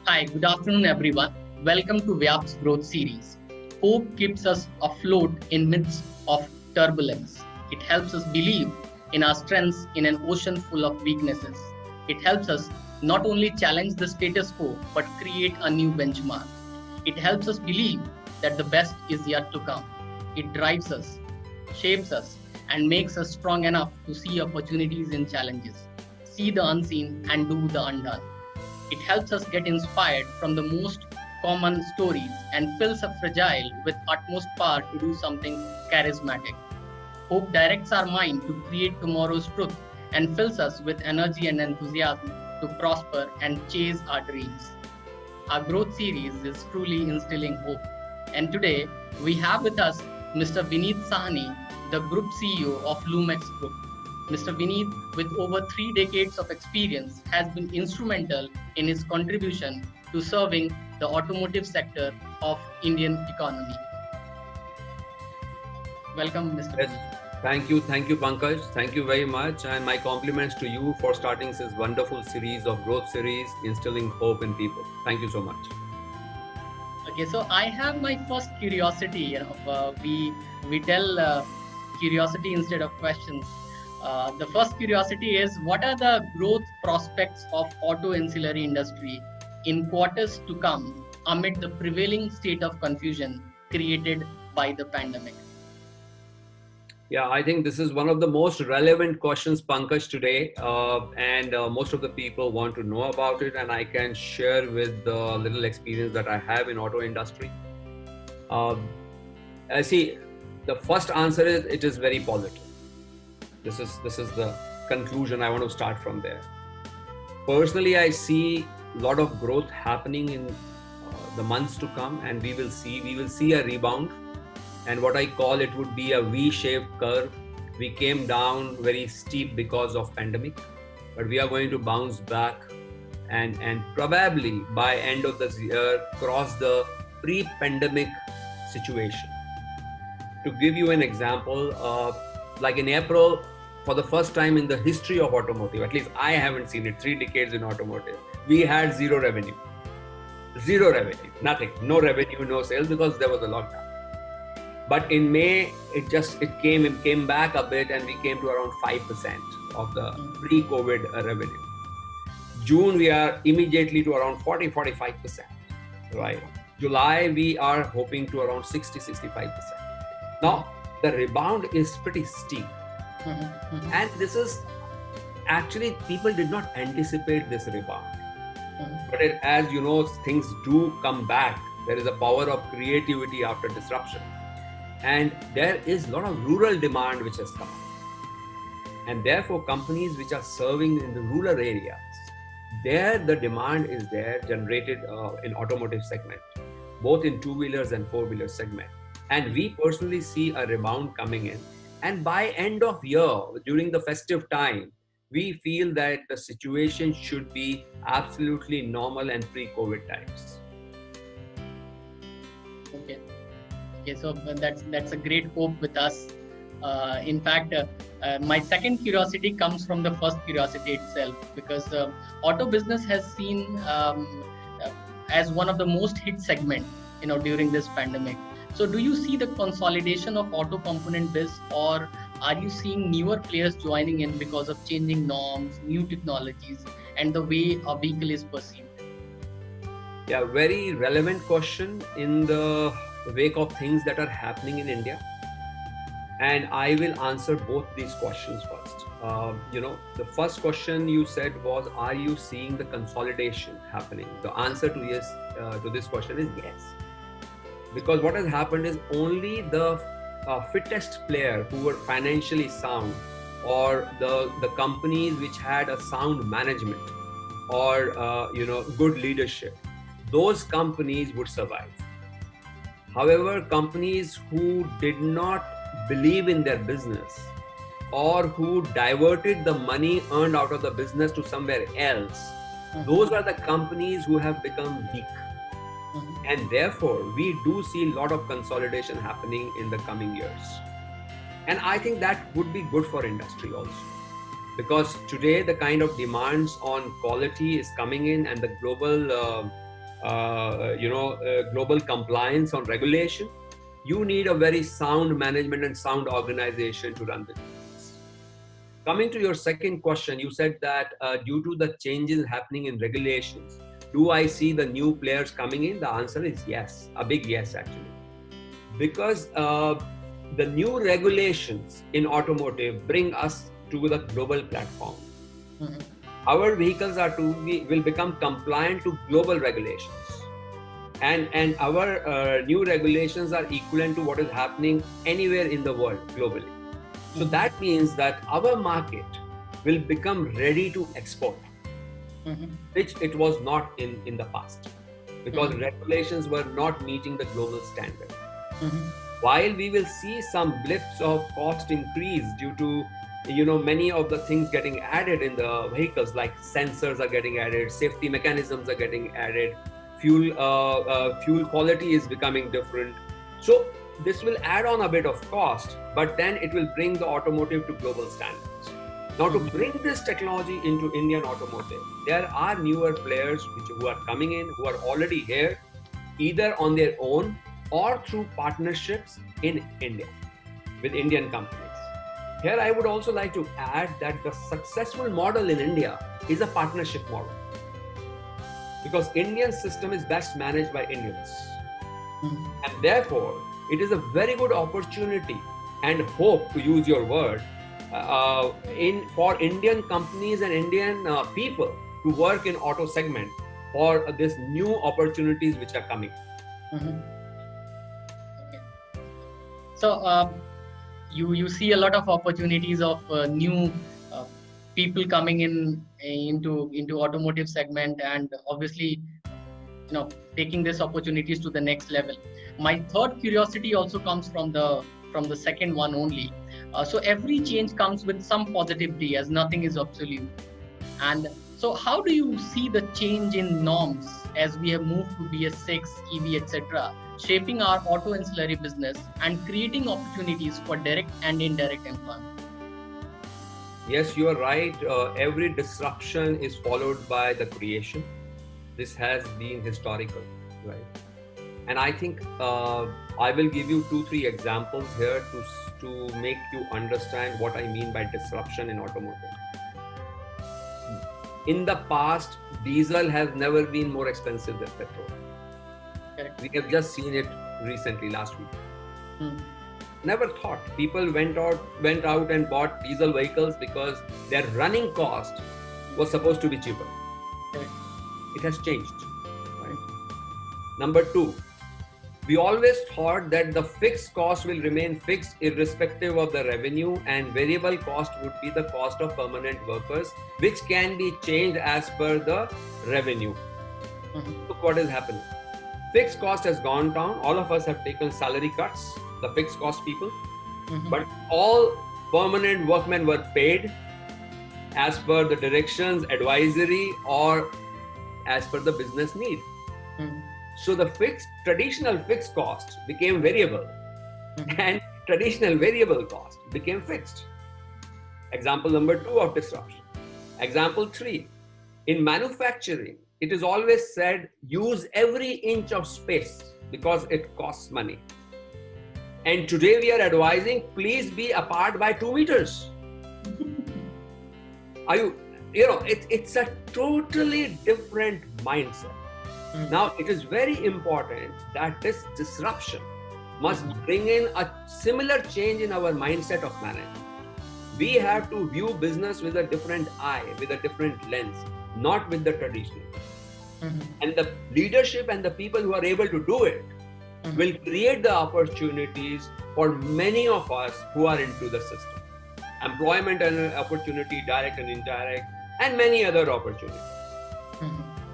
Hi, good afternoon, everyone. Welcome to Vyap's Growth Series. Hope keeps us afloat in midst of turbulence. It helps us believe in our strengths in an ocean full of weaknesses. It helps us not only challenge the status quo, but create a new benchmark. It helps us believe that the best is yet to come. It drives us, shapes us, and makes us strong enough to see opportunities in challenges, see the unseen, and do the undone. It helps us get inspired from the most common stories and fills a fragile with utmost power to do something charismatic. Hope directs our mind to create tomorrow's truth and fills us with energy and enthusiasm to prosper and chase our dreams. Our growth series is truly instilling hope. And today we have with us Mr. Vineet Sahni, the Group CEO of Lumex Group. Mr. Vineet, with over 3 decades of experience, has been instrumental in his contribution to serving the automotive sector of Indian economy. Welcome, Mr. Yes, Vineet. thank you, Pankaj. Thank you very much, and my compliments to you for starting this wonderful series of growth series, instilling hope in people. Thank you so much. Okay, so I have my first curiosity. We tell curiosity instead of questions. The first curiosity is, what are the growth prospects of auto ancillary industry in quarters to come amid the prevailing state of confusion created by the pandemic? Yeah, I think this is one of the most relevant questions, Pankaj, today, and most of the people want to know about it, and I can share with the little experience that I have in auto industry. I see. The first answer is it is very positive. This is the conclusion. I want to start from there. Personally, I see a lot of growth happening in the months to come, and we will see a rebound. And what I call it would be a V-shaped curve. We came down very steep because of pandemic, but we are going to bounce back and probably by end of this year cross the pre-pandemic situation. To give you an example, like in April, for the first time in the history of automotive, at least I haven't seen it, 3 decades in automotive, we had zero revenue, nothing, no revenue, no sales because there was a lockdown. But in May, it came back a bit, and we came to around 5% of the pre-COVID revenue. June, we are immediately to around 40-45%, right? July, we are hoping to around 60-65%. Now, the rebound is pretty steep. And this is actually, people did not anticipate this rebound. But as you know, things do come back. There is a power of creativity after disruption. And there is a lot of rural demand which has come. And therefore, companies which are serving in the rural areas, there the demand is there, generated in automotive segment, both in two-wheelers and four-wheeler segment. And we personally see a rebound coming in. And by end of year, during the festive time, we feel that the situation should be absolutely normal and pre-COVID times. Okay, so that's a great hope with us. In fact, my second curiosity comes from the first curiosity itself, because auto business has seen as one of the most hit segment, during this pandemic. So, do you see the consolidation of auto component biz, or are you seeing newer players joining in because of changing norms, new technologies, and the way a vehicle is perceived? Yeah, very relevant question in the wake of things that are happening in India. And I will answer both these questions first. The first question you said was, are you seeing the consolidation happening? The answer to yes to this question is yes. Because what has happened is only the fittest player who were financially sound, or the companies which had a sound management or good leadership, those companies would survive. However, companies who did not believe in their business, or who diverted the money earned out of the business to somewhere else, those are the companies who have become weak. And therefore, we do see a lot of consolidation happening in the coming years. And I think that would be good for industry also. Because today, the kind of demands on quality is coming in, and the global global compliance on regulation, you need a very sound management and sound organization to run the business. Coming to your second question, you said that due to the changes happening in regulations, do I see the new players coming in? The answer is yes, a big yes actually. Because the new regulations in automotive bring us to the global platform. Our vehicles will become compliant to global regulations. And our new regulations are equivalent to what is happening anywhere in the world globally. So that means that our market will become ready to export, which it was not in the past, because regulations were not meeting the global standard. While we will see some blips of cost increase due to many of the things getting added in the vehicles, like sensors are getting added, safety mechanisms are getting added, fuel quality is becoming different. So this will add on a bit of cost, but then it will bring the automotive to global standards. Now, to bring this technology into Indian automotive, there are newer players who are coming in, who are already here, either on their own or through partnerships in India with Indian companies. Here, I would also like to add that the successful model in India is a partnership model, because Indian system is best managed by Indians. And therefore, it is a very good opportunity and hope, to use your word, for Indian companies and Indian people to work in auto segment for these new opportunities which are coming. Okay. So you see a lot of opportunities of new people coming into automotive segment, and obviously taking these opportunities to the next level. My third curiosity also comes from the second one only. So every change comes with some positivity, as nothing is absolute. And so how do you see the change in norms as we have moved to BS6, EV, etc., shaping our auto ancillary business and creating opportunities for direct and indirect employment? Yes, you are right. Every disruption is followed by the creation. This has been historical, right? And I think I will give you 2-3 examples here to make you understand what I mean by disruption in automotive. In the past, diesel has never been more expensive than petrol. Correct. We have just seen it recently, last week. Never thought. People went out and bought diesel vehicles because their running cost was supposed to be cheaper. Correct. It has changed. Right? Number 2, we always thought that the fixed cost will remain fixed irrespective of the revenue, and variable cost would be the cost of permanent workers, which can be changed as per the revenue. Look what is happening. Fixed cost has gone down. All of us have taken salary cuts, the fixed cost people, but all permanent workmen were paid as per the directions, advisory, or as per the business need. So the traditional fixed cost became variable, and traditional variable cost became fixed. Example number 2 of disruption. Example 3, in manufacturing, it is always said, use every inch of space because it costs money. And today we are advising, please be apart by 2 meters. It's a totally different mindset. Now, it is very important that this disruption must bring in a similar change in our mindset of management. We have to view business with a different eye, with a different lens, not with the traditional. And the leadership and the people who are able to do it will create the opportunities for many of us who are into the system. Employment and opportunity, direct and indirect, and many other opportunities.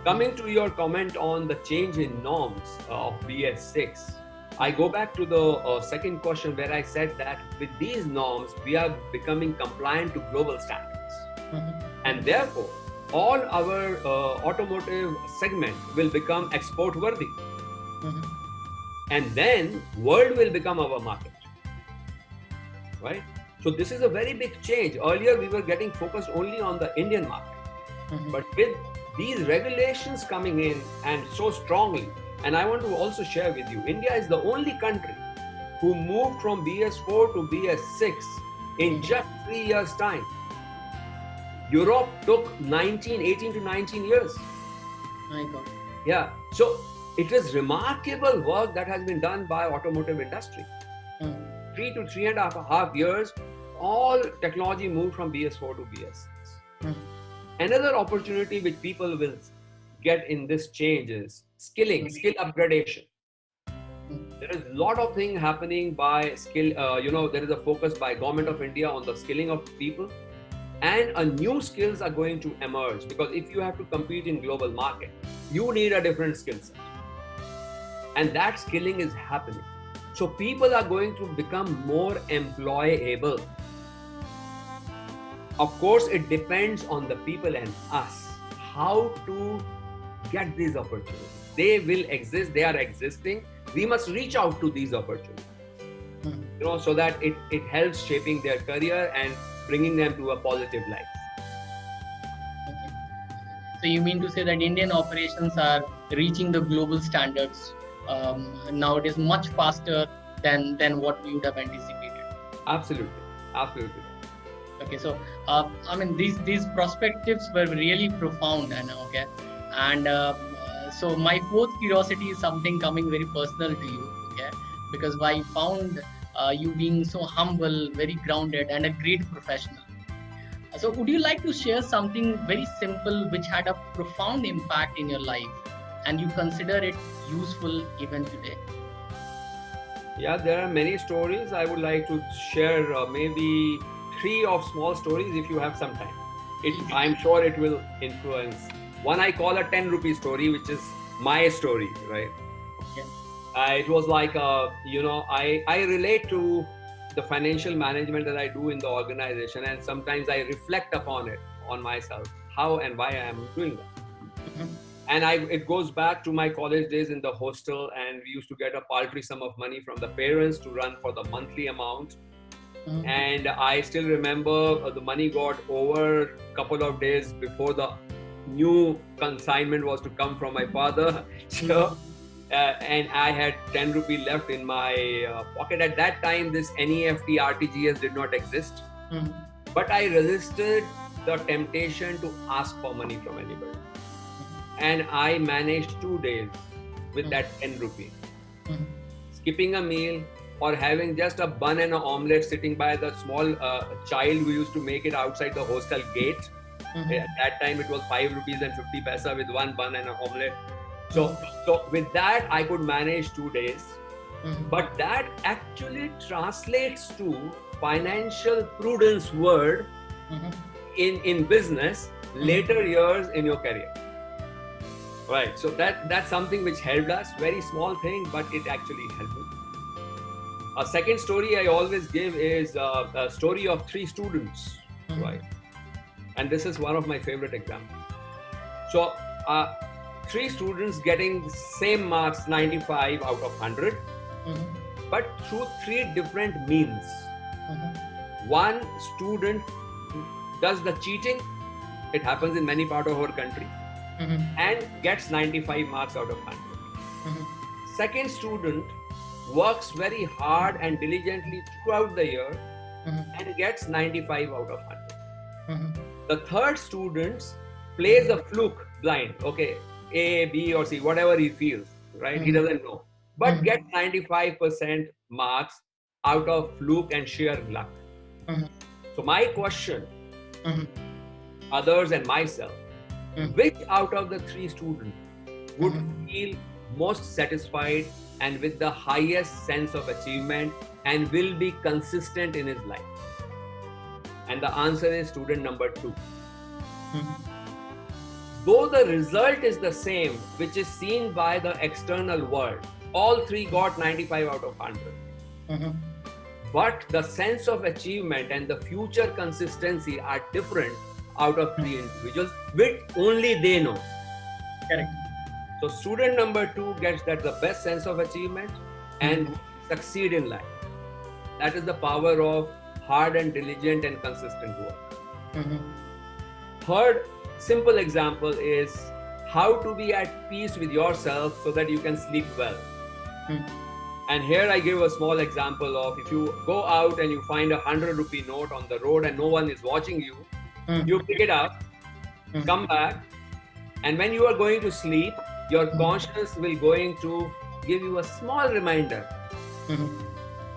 Coming to your comment on the change in norms of BS6, I go back to the second question where I said that with these norms, we are becoming compliant to global standards. And therefore, all our automotive segment will become export worthy. And then world will become our market, right? So this is a very big change. Earlier, we were getting focused only on the Indian market. But with these regulations coming in and so strongly, and I want to also share with you, India is the only country who moved from BS4 to BS6 in just 3 years' time. Europe took 18 to 19 years. My God. Yeah, so it is remarkable work that has been done by automotive industry. 3 to 3.5 years, all technology moved from BS4 to BS6. Another opportunity which people will get in this change is skilling, skill upgradation. There is a lot of things happening by skill, there is a focus by Government of India on the skilling of people, and a new skills are going to emerge, because if you have to compete in global market, you need a different skill set. And that skilling is happening. So people are going to become more employable. Of course, it depends on the people and us how to get these opportunities. They will exist, they are existing. We must reach out to these opportunities, so that it helps shaping their career and bringing them to a positive life. Okay. So you mean to say that Indian operations are reaching the global standards nowadays much faster than what we would have anticipated? Absolutely. Okay, so these perspectives were really profound, and so my fourth curiosity is something coming very personal to you, because I found you being so humble, very grounded, and a great professional. So would you like to share something very simple which had a profound impact in your life and you consider it useful even today? Yeah, there are many stories. I would like to share maybe 3 of small stories if you have some time. I'm sure it will influence. One I call a 10 rupee story, which is my story, right? Okay. It was like, I relate to the financial management that I do in the organization, and sometimes I reflect upon it, on myself, how and why I am doing that. And it goes back to my college days in the hostel, and we used to get a paltry sum of money from the parents to run for the monthly amount. And I still remember the money got over a couple of days before the new consignment was to come from my father. So, and I had 10 rupee left in my pocket. At that time, this NEFT RTGS did not exist. But I resisted the temptation to ask for money from anybody. And I managed 2 days with that 10 rupee. Skipping a meal or having just a bun and an omelette sitting by the small child who used to make it outside the hostel gate. At that time, it was 5 rupees and 50 paisa with 1 bun and an omelette. So with that, I could manage 2 days. But that actually translates to financial prudence word in business later years in your career. Right. So that's something which helped us. Very small thing, but it actually helped me. A second story I always give is a story of 3 students. Right. And this is one of my favorite examples. So 3 students getting same marks, 95 out of 100, but through 3 different means. One student does the cheating. It happens in many parts of our country. And gets 95 marks out of 100. Second student works very hard and diligently throughout the year and gets 95 out of 100. The third student plays a fluke blind. Okay, A, B or C, whatever he feels, right? He doesn't know. But gets 95% marks out of fluke and sheer luck. So my question, others and myself, which out of the 3 students would feel most satisfied and with the highest sense of achievement and will be consistent in his life? And the answer is student number 2. Though the result is the same, which is seen by the external world, all 3 got 95 out of 100. But the sense of achievement and the future consistency are different out of 3 individuals, which only they know. Correct. So student number 2 gets that the best sense of achievement and succeed in life. That is the power of hard and diligent and consistent work. Third simple example is how to be at peace with yourself so that you can sleep well. And here I give a small example of, if you go out and you find a 100 rupee note on the road and no one is watching you, you pick it up, come back, and when you are going to sleep, your conscience will going to give you a small reminder.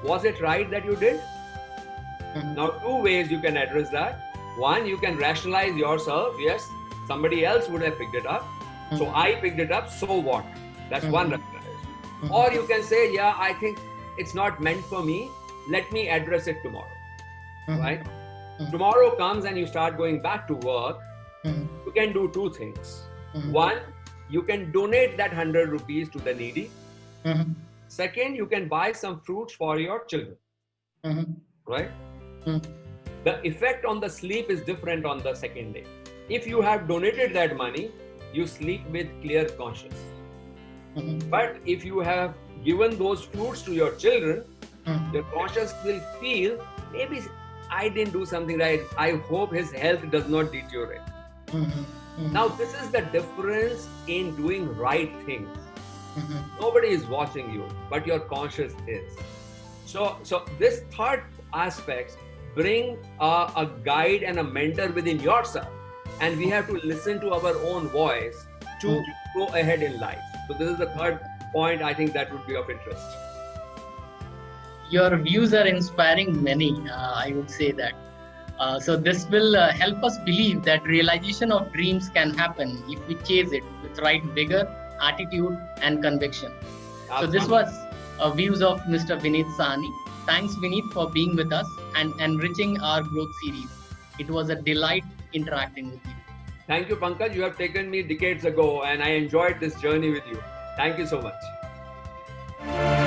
Was it right that you did? Now, two ways you can address that. One, you can rationalize yourself. Yes, somebody else would have picked it up. So I picked it up, so what? That's one rationalization. Or you can say, yeah, I think it's not meant for me. Let me address it tomorrow. Right? Tomorrow comes and you start going back to work. You can do two things. One, you can donate that 100 rupees to the needy. Second, you can buy some fruits for your children. Right? The effect on the sleep is different on the second day. If you have donated that money, you sleep with clear conscience. But if you have given those fruits to your children, your conscience will feel, maybe I didn't do something right. I hope his health does not deteriorate. Now, this is the difference in doing right things. Nobody is watching you, but your conscience is. So this third aspect, bring a guide and a mentor within yourself, and we have to listen to our own voice to go ahead in life. So this is the third point I think that would be of interest. Your views are inspiring many, I would say that. So this will help us believe that realization of dreams can happen if we chase it with right vigor, attitude and conviction. So this was views of Mr. Vineet Sahni. Thanks Vineet for being with us and enriching our growth series. It was a delight interacting with you. Thank you, Pankaj. You have taken me decades ago and I enjoyed this journey with you. Thank you so much.